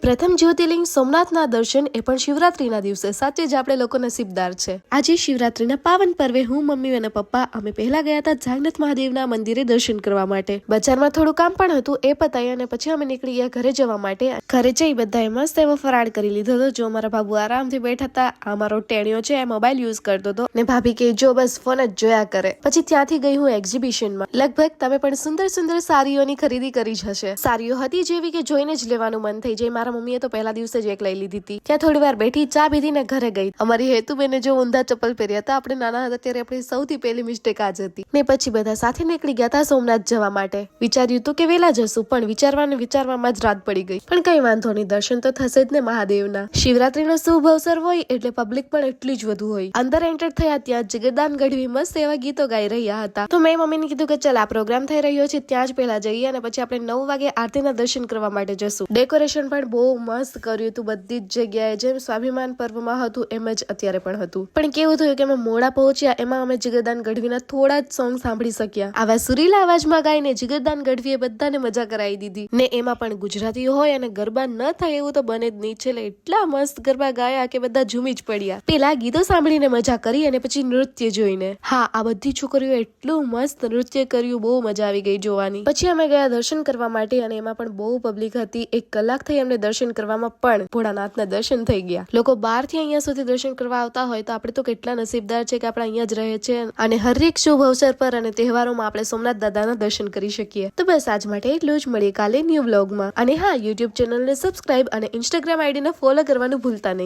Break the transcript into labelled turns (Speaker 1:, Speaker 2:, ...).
Speaker 1: પ્રથમ જ્યોતિર્લિંગ સોમનાથના દર્શન એ પણ શિવરાત્રીના દિવસે સાચે જ આપણે લોકો નસીબદાર છે। આજે શિવરાત્રીના પાવન પર્વે હું, મમ્મી અને પપ્પા અમે પહેલા ગયા હતા જાગનાથ મહાદેવના મંદિરે દર્શન કરવા માટે। બજારમાં થોડું કામ પણ હતું, એ પતાવી અને પછી અમે નીકળી ગયા ઘરે જવા માટે। ઘરે જઈ બધાએ મસ્ત એવો ફરાળ કરી લીધો હતો। જો મારા બાબુ આરામથી બેઠા હતા, આ મારો ટેણિયો છે એ મોબાઈલ યુઝ કરતો હતો ને ભાભી કે જો બસ ફોન જ જોયા કરે। પછી ત્યાંથી ગઈ હું એક્ઝિબિશનમાં। લગભગ તમે પણ સુંદર સુંદર સાડીઓની ખરીદી કરી જ હશે। સાડીઓ હતી જેવી કે જોઈને જ લેવાનું મન થઈ જાય। મારા મમ્મીએ તો પહેલા દિવસે જ એક લઈ લીધી હતી। ત્યાં થોડી વાર બેઠી, ચા પીધીને ઘરે ગઈ। અમારી હેતુબેને જો ઊંધા ચપ્પલ પહેર્યા હતા। આપણે નાના હતા ત્યારે આપણી સૌથી પહેલી મિસ્ટેક આ જ હતી ને પછી બધા સાથે નીકળી ગયા હતા સોમનાથ જવા માટે। વિચાર્યું હતું કે વેલા જશું, પણ વિચારવામાં જ રાત પડી ગઈ। પણ કઈ વાંધો નહીં, દર્શન તો થશે જ ને મહાદેવના। શિવરાત્રીનો શુભ અવસર હોય એટલે પબ્લિક પણ એટલી જ વધુ હોય। અંદર એન્ટર થયા ત્યાં જગદાન ગઢવી મસ્ત એવા ગીતો ગાઈ રહ્યા હતા। તો મેં મમ્મીને કીધું કે ચાલ આ પ્રોગ્રામ થઈ રહ્યો છે ત્યાં જ પહેલા જઈએ અને પછી આપણે 9 વાગે આરતીના દર્શન કરવા માટે જશું। ડેકોરેશન પણ બહુ મસ્ત કર્યું હતું બધી જ જગ્યાએ, જેમ સ્વાભિમાન પર્વમાં હતું એમ જ અત્યારે પણ હતું। પણ કેવું થયું કે અમે મોડા પહોંચ્યા, એમાં અમે જગદાન ગઢવીના થોડા જ સોંગ સાંભળી શક્યા। આવા સુરીલા અવાજમાં ગાઈને જગદાન ગઢવીએ બધાને મજા કરાવી દીધી ને એમાં પણ ગુજરાતી હોય અને ગરબા ન થાય એવું તો બને જ નહીં। છેલ્લે એટલા મસ્ત ગરબા ગાયા કે બધા ઝૂમી જ પડ્યા। પેલા ગીતો સાંભળીને મજા કરી અને પછી નૃત્ય જોઈને, હા આ બધી છોકરીઓ એટલું મસ્ત નૃત્ય કર્યું, બહુ મજા આવી ગઈ જોવાની। પછી અમે ગયા દર્શન કરવા માટે અને એમાં પણ બહુ પબ્લિક હતી। 1 કલાક થઈ અમને દર્શન કરવામાં, પણ ભોળાનાથના દર્શન થઈ ગયા। લોકો બહારથી અહીંયા સુધી દર્શન કરવા આવતા હોય તો આપણે તો કેટલા નસીબદાર છે કે આપણે અહીંયા જ રહે છે અને હરેક શુભ અવસર પર અને તહેવારોમાં આપણે સોમનાથ દાદાના દર્શન કરી શકીએ। તો બસ આજ માટે એટલું જ, મળીએ કાલે ન્યૂ વ્લોગમાં। અને હા, યુટ્યુબ ચેનલને સબસ્ક્રાઇબ અને ઇન્સ્ટાગ્રામ આઈડીને ફોલો કરવાનું ભૂલતા નહીં।